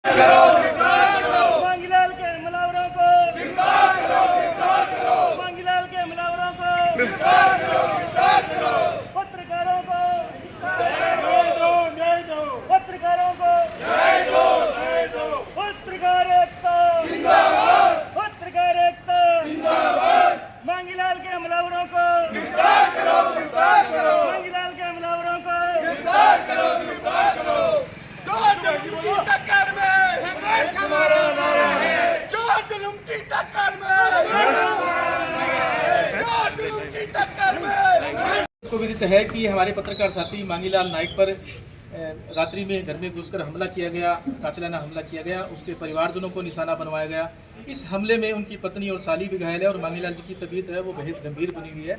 मांगीलाल के हमलावरों को मांगीलाल के हमलावरों को पत्रकारों को पत्रकारों को पत्रकार एकता पत्रकार एकता मांगीलाल के हमलावरों को मांगीलाल के हमलावरों को टक्कर में संघर्ष हमारा नारा है। जो जुल्म की टक्कर में को विदित है कि हमारे पत्रकार साथी मांगीलाल नाइक पर रात्रि में घर में घुसकर हमला किया गया, कातिलाना हमला किया गया। उसके परिवारजनों को निशाना बनवाया गया। इस हमले में उनकी पत्नी और साली भी घायल है और मांगीलाल जी की तबीयत है वो बेहद गंभीर बनी हुई है।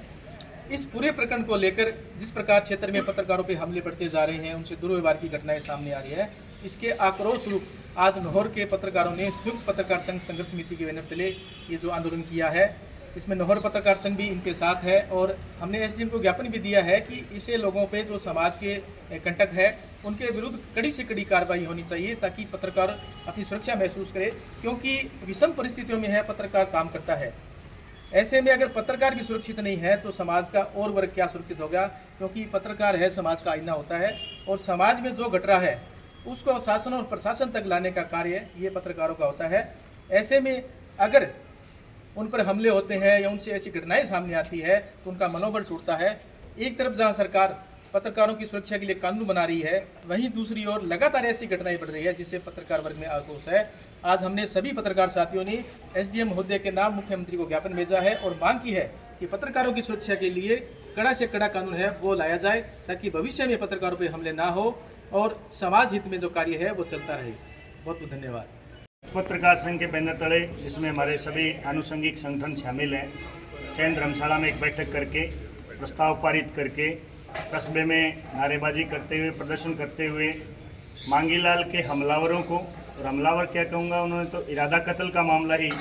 इस पूरे प्रकरण को लेकर जिस प्रकार क्षेत्र में पत्रकारों पर हमले बढ़ते जा रहे हैं, उनसे दुर्व्यवहार की घटनाएं सामने आ रही है, इसके आक्रोश रूप आज लाहौर के पत्रकारों ने संयुक्त पत्रकार संघ संघर्ष समिति के बैनर तले ये जो आंदोलन किया है, इसमें लाहौर पत्रकार संघ भी इनके साथ है। और हमने एसडीएम को ज्ञापन भी दिया है कि इसे लोगों पे जो समाज के कंटक है उनके विरुद्ध कड़ी से कड़ी कार्रवाई होनी चाहिए ताकि पत्रकार अपनी सुरक्षा महसूस करे, क्योंकि विषम परिस्थितियों में है पत्रकार काम करता है। ऐसे में अगर पत्रकार भी सुरक्षित नहीं है तो समाज का और वर्ग क्या सुरक्षित होगा, क्योंकि पत्रकार है समाज का आईना होता है और समाज में जो घट रहा है उसको शासन और प्रशासन तक लाने का कार्य ये पत्रकारों का होता है। ऐसे में अगर उन पर हमले होते हैं या उनसे ऐसी घटनाएं सामने आती है तो उनका मनोबल टूटता है। एक तरफ जहां सरकार पत्रकारों की सुरक्षा के लिए कानून बना रही है, वहीं दूसरी ओर लगातार ऐसी घटनाएं बढ़ रही है जिससे पत्रकार वर्ग में आक्रोश है। आज हमने सभी पत्रकार साथियों ने एसडीएम महोदय के नाम मुख्यमंत्री को ज्ञापन भेजा है और मांग की है कि पत्रकारों की सुरक्षा के लिए कड़ा से कड़ा कानून है वो लाया जाए ताकि भविष्य में पत्रकारों पर हमले ना हो और समाज हित में जो कार्य है वो चलता रहे। बहुत बहुत धन्यवाद। पत्रकार संघ के बैनर तले जिसमें हमारे सभी आनुषंगिक संगठन शामिल हैं, सैन धर्मशाला में एक बैठक करके प्रस्ताव पारित करके कस्बे में नारेबाजी करते हुए प्रदर्शन करते हुए मांगीलाल के हमलावरों को, और हमलावर क्या कहूँगा, उन्होंने तो इरादा कत्ल का मामला ही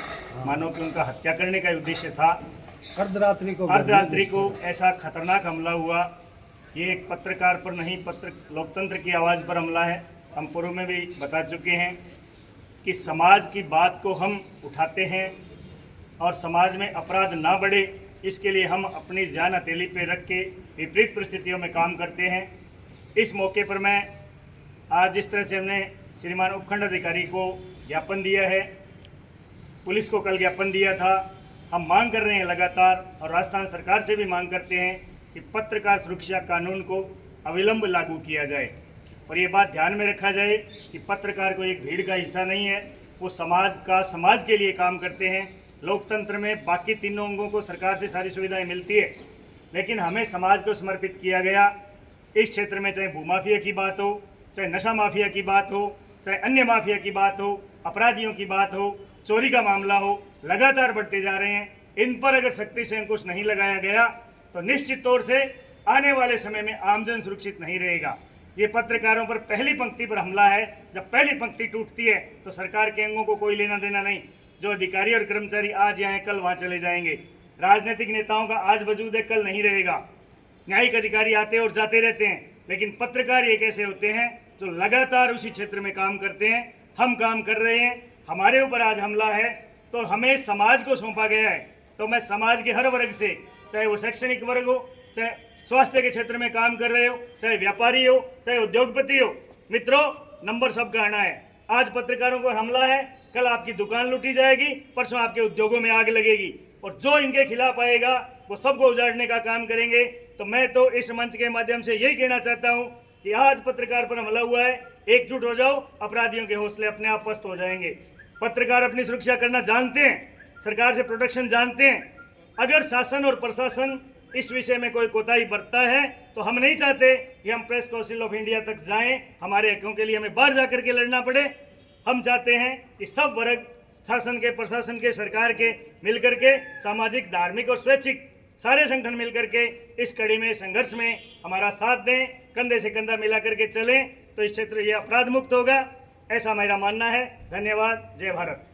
मानो कि उनका हत्या करने का उद्देश्य था। अर्धरात्रि को ऐसा खतरनाक हमला हुआ। ये एक पत्रकार पर नहीं, लोकतंत्र की आवाज़ पर हमला है। हम पूर्व में भी बता चुके हैं कि समाज की बात को हम उठाते हैं और समाज में अपराध ना बढ़े इसके लिए हम अपनी जान हथेली पे रख के विपरीत परिस्थितियों में काम करते हैं। इस मौके पर मैं आज जिस तरह से हमने श्रीमान उपखंड अधिकारी को ज्ञापन दिया है, पुलिस को कल ज्ञापन दिया था, हम मांग कर रहे हैं लगातार और राजस्थान सरकार से भी मांग करते हैं कि पत्रकार सुरक्षा कानून को अविलंब लागू किया जाए। और ये बात ध्यान में रखा जाए कि पत्रकार को एक भीड़ का हिस्सा नहीं है, वो समाज के लिए काम करते हैं। लोकतंत्र में बाकी तीनों अंगों को सरकार से सारी सुविधाएं मिलती है, लेकिन हमें समाज को समर्पित किया गया। इस क्षेत्र में चाहे भूमाफिया की बात हो, चाहे नशा माफिया की बात हो, चाहे अन्य माफिया की बात हो, अपराधियों की बात हो, चोरी का मामला हो, लगातार बढ़ते जा रहे हैं। इन पर अगर सख्ती से अंकुश नहीं लगाया गया तो निश्चित तौर से आने वाले समय में आमजन सुरक्षित नहीं रहेगा। ये पत्रकारों पर पहली पंक्ति पर हमला है। जब पहली पंक्ति टूटती है तो सरकार के अंगों को कोई लेना देना नहीं। जो अधिकारी और कर्मचारी आज यहाँ हैं कल वहाँ चले जाएंगे। राजनीतिक नेताओं का आज वजूद है कल नहीं रहेगा। न्यायिक अधिकारी आते और जाते रहते हैं, लेकिन पत्रकार एक ऐसे होते हैं जो लगातार उसी क्षेत्र में काम करते हैं। हम काम कर रहे हैं, हमारे ऊपर आज हमला है तो हमें समाज को सौंपा गया है। तो मैं समाज के हर वर्ग से, चाहे वो शैक्षणिक वर्ग हो, चाहे स्वास्थ्य के क्षेत्र में काम कर रहे हो, चाहे व्यापारी हो, चाहे उद्योगपति हो, मित्रों नंबर सबका आना है। आज पत्रकारों को हमला है, कल आपकी दुकान लूटी जाएगी, परसों आपके उद्योगों में आग लगेगी और जो इनके खिलाफ आएगा वो सबको उजाड़ने का काम करेंगे। तो मैं तो इस मंच के माध्यम से यही कहना चाहता हूँ कि आज पत्रकार पर हमला हुआ है, एकजुट हो जाओ, अपराधियों के हौसले अपने आप पस्त हो जाएंगे। पत्रकार अपनी सुरक्षा करना जानते हैं, सरकार से प्रोटेक्शन जानते हैं। अगर शासन और प्रशासन इस विषय में कोई कोताही बरतता है तो हम नहीं चाहते कि हम प्रेस काउंसिल ऑफ इंडिया तक जाएं, हमारे हकों के लिए हमें बाहर जाकर के लड़ना पड़े। हम चाहते हैं कि सब वर्ग शासन के, प्रशासन के, सरकार के मिलकर के, सामाजिक, धार्मिक और स्वैच्छिक सारे संगठन मिलकर के इस कड़ी में, संघर्ष में हमारा साथ दें, कंधे से कंधा मिला करके चलें तो इस क्षेत्र ये अपराध मुक्त होगा, ऐसा मेरा मानना है। धन्यवाद। जय भारत।